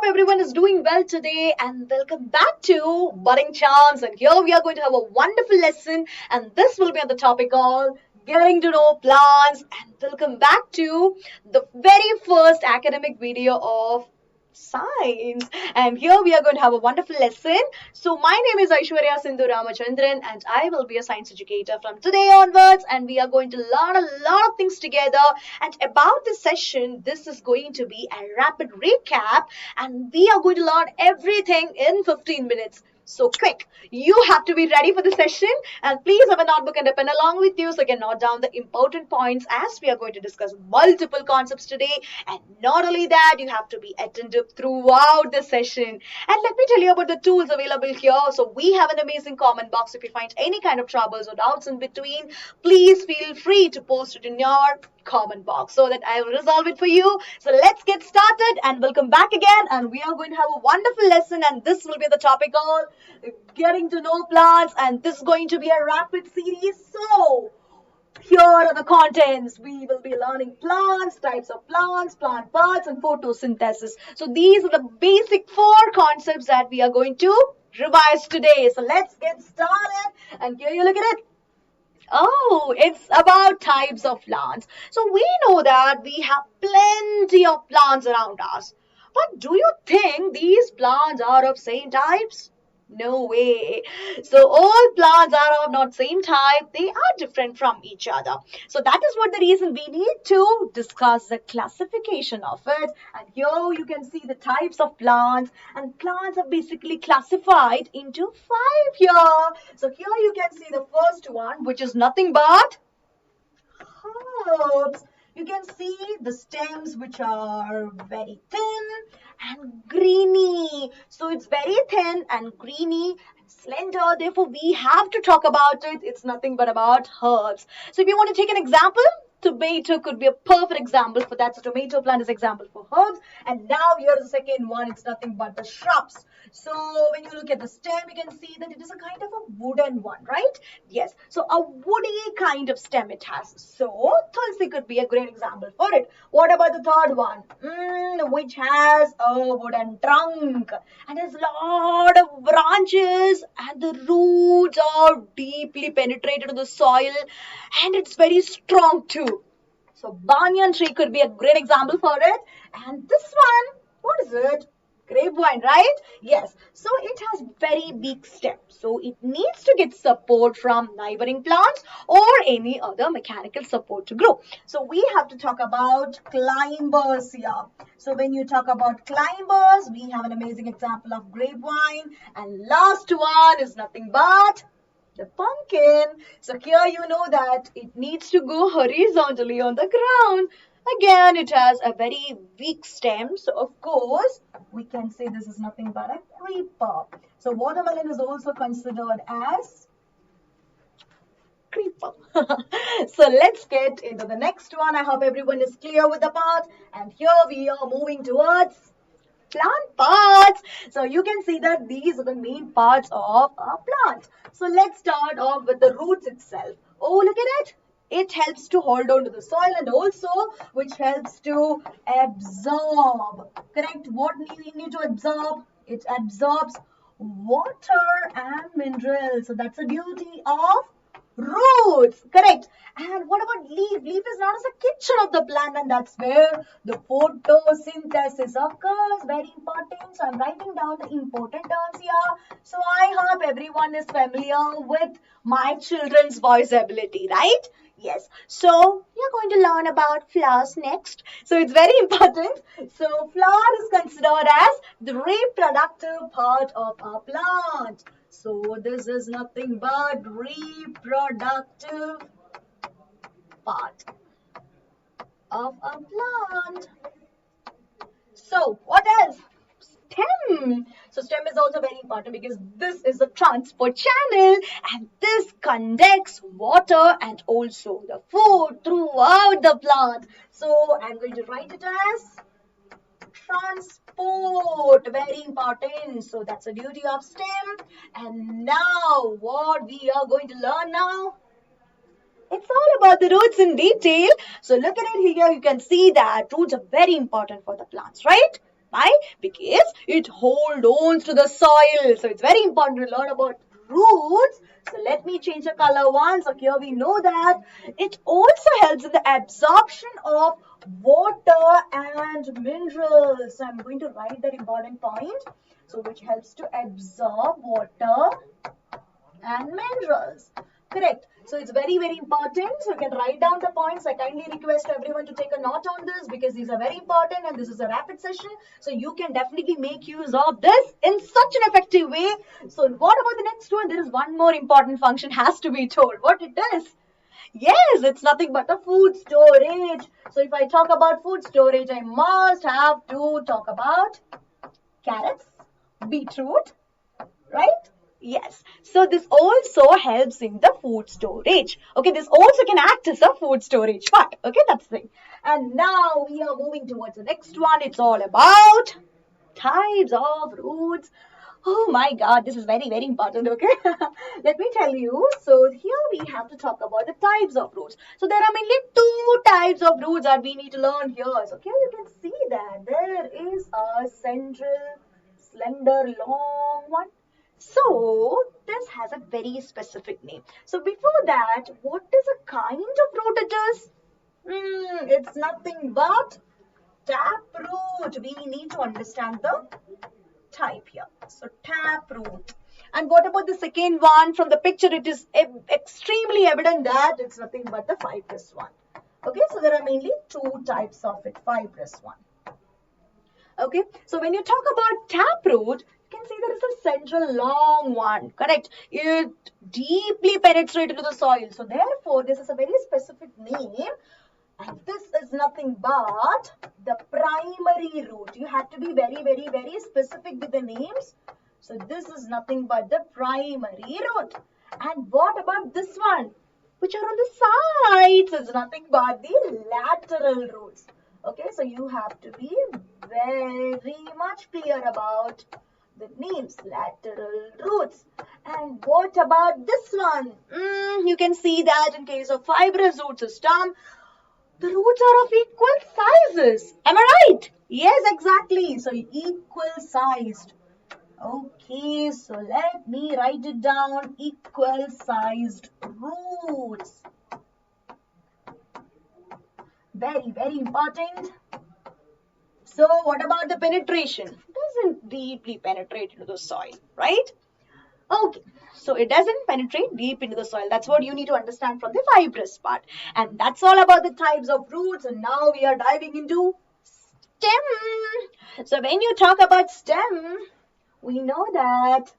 everyone is doing well today and welcome back to Budding Charms. And here we are going to have a wonderful lesson, and this will be on the topic of getting to know plants. And welcome back to the very first academic video of science. And here we are going to have a wonderful lesson. So my name is Aishwarya Sindhu Ramachandran and I will be a science educator from today onwards, and we are going to learn a lot of things together. And about this session, this is going to be a rapid recap, and we are going to learn everything in 15 minutes. So quick, you have to be ready for the session, and please have a notebook and a pen along with you so you can note down the important points as we are going to discuss multiple concepts today. And not only that, you have to be attentive throughout the session. And let me tell you about the tools available here. So we have an amazing comment box. If you find any kind of troubles or doubts in between, please feel free to post it in your comment box so that I will resolve it for you. So let's get started and welcome back again, and we are going to have a wonderful lesson, and this will be the topic on getting to know plants, and this is going to be a rapid series. So here are the contents. We will be learning plants, types of plants, plant parts, and photosynthesis. So these are the basic four concepts that we are going to revise today. So let's get started, and here you look at it. Oh, it's about types of plants. So we know that we have plenty of plants around us. But do you think these plants are of same types? No way. So all plants are of not same type. They are different from each other. So that is what the reason we need to discuss the classification of it. And here you can see the types of plants, and plants are basically classified into five here. So here you can see the first one, which is nothing but herbs. You can see the stems which are very thin and greeny. So it's very thin and greeny and slender. Therefore, we have to talk about it. It's nothing but about herbs. So if you want to take an example, tomato could be a perfect example for that. So tomato plant is example for herbs. And now here's the second one. It's nothing but the shrubs. So when you look at the stem, you can see that it is a kind of a wooden one, right? Yes. So a woody kind of stem it has. So tulsi could be a great example for it. What about the third one? Which has a wooden trunk and has a lot of branches, and the roots are deeply penetrated to the soil, and it's very strong too. So banyan tree could be a great example for it. And this one, what is it? Grapevine, right? Yes. So it has very big stems. So it needs to get support from neighboring plants or any other mechanical support to grow. So we have to talk about climbers here. So when you talk about climbers, we have an amazing example of grapevine. And last one is nothing but the pumpkin. So here you know that it needs to go horizontally on the ground. Again, it has a very weak stem. So of course, we can say this is nothing but a creeper. So watermelon is also considered as creeper. So let's get into the next one. I hope everyone is clear with the part. And here we are moving towards plant parts. So you can see that these are the main parts of a plant. So let's start off with the roots itself. Oh, look at it. It helps to hold on to the soil, and also which helps to absorb. Correct? What we need to absorb? It absorbs water and minerals. So that's the duty of roots. Correct. And what about leaf? Leaf is known as the kitchen of the plant, and that's where the photosynthesis occurs. Very important. So I'm writing down the important terms here. So I hope everyone is familiar with my children's voice ability, right? Yes. So you're going to learn about flowers next. So it's very important. So flower is considered as the reproductive part of a plant. So this is nothing but reproductive part of a plant. So what else? Stem. So stem is also very important because this is the transport channel, and this conducts water and also the food throughout the plant. So I'm going to write it as transport. Very important. So that's the duty of stem. And now what we are going to learn now? It's all about the roots in detail. So look at it here. You can see that roots are very important for the plants, right? Why? Because it holds on to the soil. So it's very important to learn about roots. So let me change the color once. So here we know that it also helps in the absorption of water and minerals. So I'm going to write that important point. So which helps to absorb water and minerals. Correct. So it's very, very important. So you can write down the points. I kindly request everyone to take a note on this because these are very important and this is a rapid session. So you can definitely make use of this in such an effective way. So what about the next one? There is one more important function has to be told. What it is? Yes, it's nothing but the food storage. So if I talk about food storage, I must have to talk about carrots, beetroot, right? Yes. So this also helps in the food storage. Okay, this also can act as a food storage part. Okay, that's the thing. And now we are moving towards the next one. It's all about types of roots. Oh my God, this is very, very important. Okay, let me tell you. So here we have to talk about the types of roots. So there are mainly two types of roots that we need to learn here. So here you can see that there is a central, slender, long one. So this has a very specific name. So before that, what is a kind of root it is? It's nothing but taproot. We need to understand the type here. So taproot. And what about the second one? From the picture, it is extremely evident that it's nothing but the fibrous one. Okay, so there are mainly two types of it, fibrous one. Okay, so when you talk about taproot, you can see there is a central long one, correct? It deeply penetrates into the soil. So therefore, this is a very specific name. And this is nothing but the primary root. You have to be very, very, very specific with the names. So this is nothing but the primary root. And what about this one? Which are on the sides? It's nothing but the lateral roots. Okay, so you have to be very much clear about the names, lateral roots. And what about this one? You can see that in case of fibrous root system, the roots are of equal sizes. Am I right? Yes, exactly. So equal sized. Okay, so let me write it down. Equal sized roots. Very, very important. So what about the penetration? Doesn't deeply penetrate into the soil, right? Okay, so it doesn't penetrate deep into the soil. That's what you need to understand from the fibrous part. And that's all about the types of roots. And now we are diving into stem. So when you talk about stem, we know that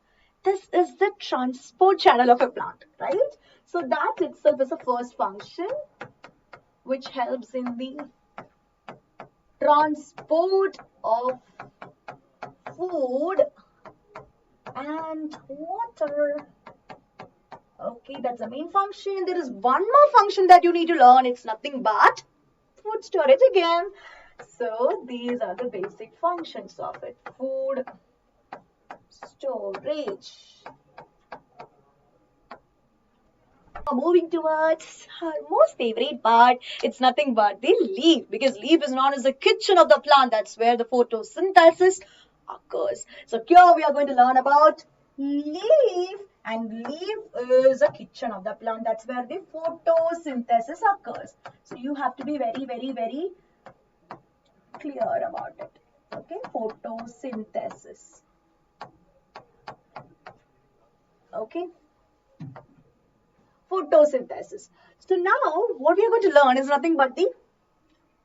this is the transport channel of a plant, right? So that itself is the first function which helps in the transport of food and water. Okay, that's the main function. There is one more function that you need to learn. It's nothing but food storage again. So these are the basic functions of it. Food storage. Moving towards our most favorite part, it's nothing but the leaf, because leaf is known as the kitchen of the plant. That's where the photosynthesis occurs. So here we are going to learn about leaf, and leaf is a kitchen of the plant. That's where the photosynthesis occurs. So you have to be very, very, very clear about it. Okay, photosynthesis. Okay. Photosynthesis. So now what we are going to learn is nothing but the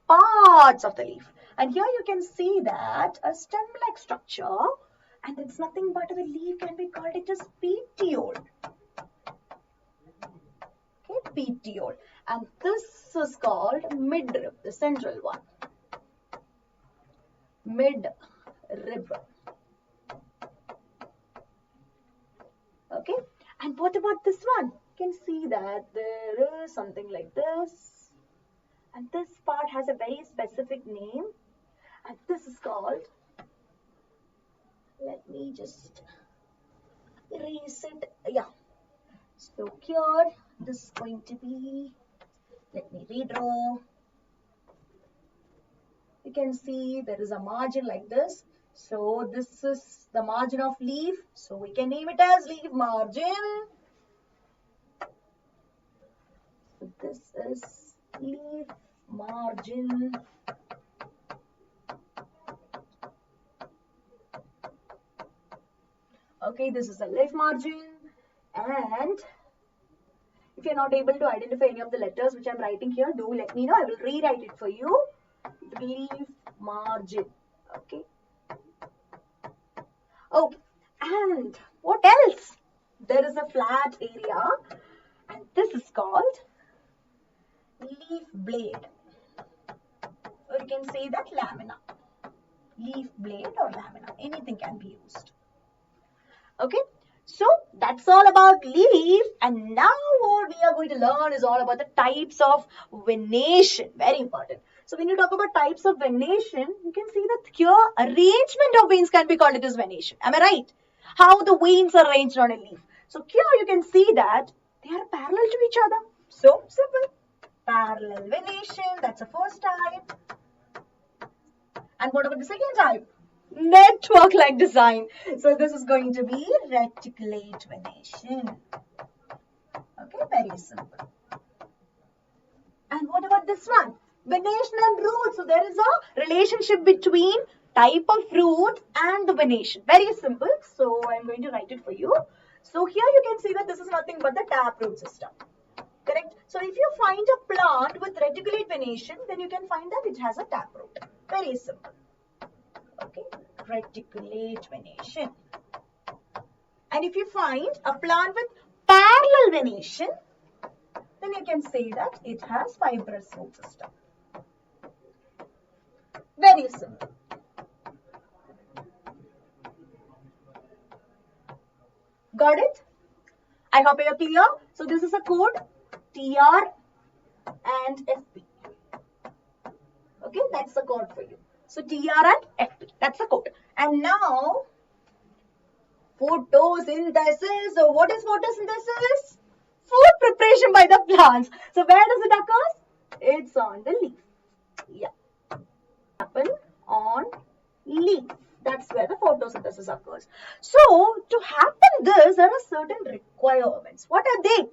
parts of the leaf. And here you can see that a stem-like structure, and it's nothing but the leaf can be called it as petiole. Okay, petiole. And this is called midrib, the central one. Midrib. Okay, and what about this one? You can see that there is something like this, and this part has a very specific name, and this is called, let me just reset, yeah. So here this is going to be, let me redraw. You can see there is a margin like this. So this is the margin of leaf. So we can name it as leaf margin. So this is leaf margin. Okay, this is a leaf margin. And if you're not able to identify any of the letters which I'm writing here, do let me know. I will rewrite it for you. Leaf margin. Okay. Okay. And what else? There is a flat area, and this is called leaf blade. Or you can say that lamina. Leaf blade or lamina. Anything can be used. Okay. So that's all about leaf, and now what we are going to learn is all about the types of venation. Very important. So when you talk about types of venation, you can see that here arrangement of veins can be called it as venation. Am I right? How the veins are arranged on a leaf. So here you can see that they are parallel to each other. So simple. Parallel venation, that's the first type. And what about the second type? Network-like design. So this is going to be reticulate venation. Okay, very simple. And what about this one? Venation and root. So there is a relationship between type of root and the venation. Very simple. So I'm going to write it for you. So here you can see that this is nothing but the taproot system. Correct? So if you find a plant with reticulate venation, then you can find that it has a taproot. Very simple. Okay, reticulate venation. And if you find a plant with parallel venation, then you can say that it has fibrous root system. Very simple. Got it? I hope you are clear. So this is a code TR and FP. Okay, that's the code for you. So TR and FP, that's the code. And now, photosynthesis. So what is photosynthesis? Food preparation by the plants. So where does it occur? It's on the leaf. Yeah. Happen on leaf. That's where the photosynthesis occurs. So to happen this, there are certain requirements. What are they?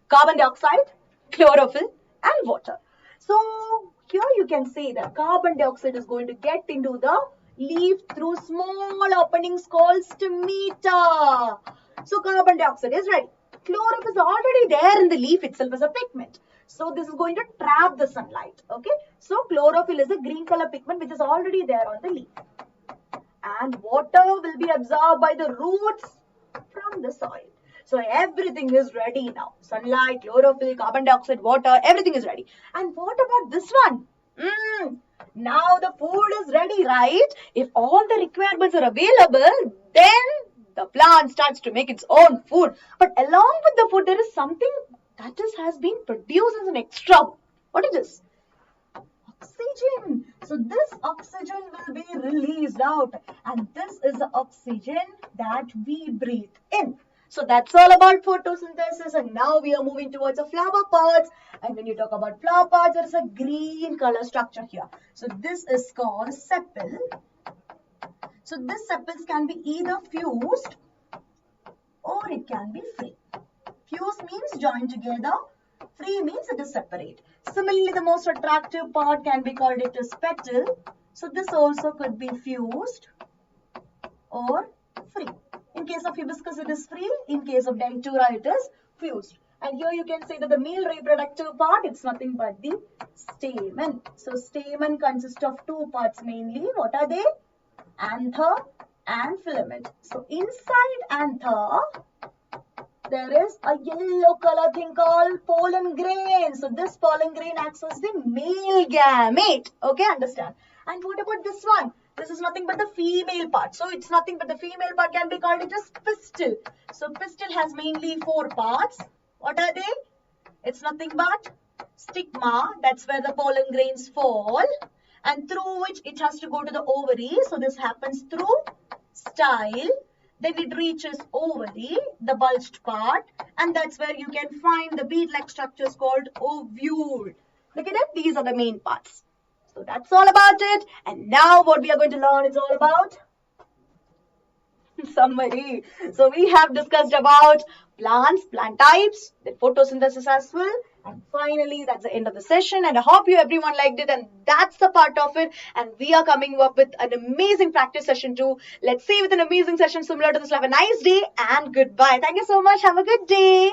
Carbon dioxide, chlorophyll, and water. So here you can say that carbon dioxide is going to get into the leaf through small openings called stomata. So carbon dioxide is ready. Chlorophyll is already there in the leaf itself as a pigment. So this is going to trap the sunlight. Okay. So chlorophyll is a green color pigment which is already there on the leaf. And water will be absorbed by the roots from the soil. So everything is ready now. Sunlight, chlorophyll, carbon dioxide, water, everything is ready. And what about this one? Now the food is ready, right? If all the requirements are available, then the plant starts to make its own food. But along with the food, there is something that has been produced as an extra. What is this? Oxygen. So this oxygen will be released out, and this is the oxygen that we breathe in. So that's all about photosynthesis, and now we are moving towards the flower parts. And when you talk about flower parts, there is a green color structure here. So this is called sepal. So this sepals can be either fused or it can be free. Fused means joined together. Free means it is separate. Similarly, the most attractive part can be called it as petal. So this also could be fused or free. In case of hibiscus, it is free. In case of datura, it is fused. And here you can say that the male reproductive part, it's nothing but the stamen. So stamen consists of two parts mainly. What are they? Anther and filament. So inside anther, there is a yellow color thing called pollen grain. So this pollen grain acts as the male gamete. Okay, understand. And what about this one? This is nothing but the female part. So it's nothing but the female part can be called it as pistil. So pistil has mainly four parts. What are they? It's nothing but stigma. That's where the pollen grains fall. And through which it has to go to the ovary. So this happens through style. Then it reaches ovary, the bulged part, and that's where you can find the bead-like structures called ovule. Look at it, these are the main parts. So that's all about it. And now what we are going to learn is all about summary. So we have discussed about plants, plant types, the photosynthesis as well. And finally, that's the end of the session. And I hope you everyone liked it. And that's the part of it. And we are coming up with an amazing practice session too. Let's see with an amazing session similar to this. Have a nice day and goodbye. Thank you so much. Have a good day.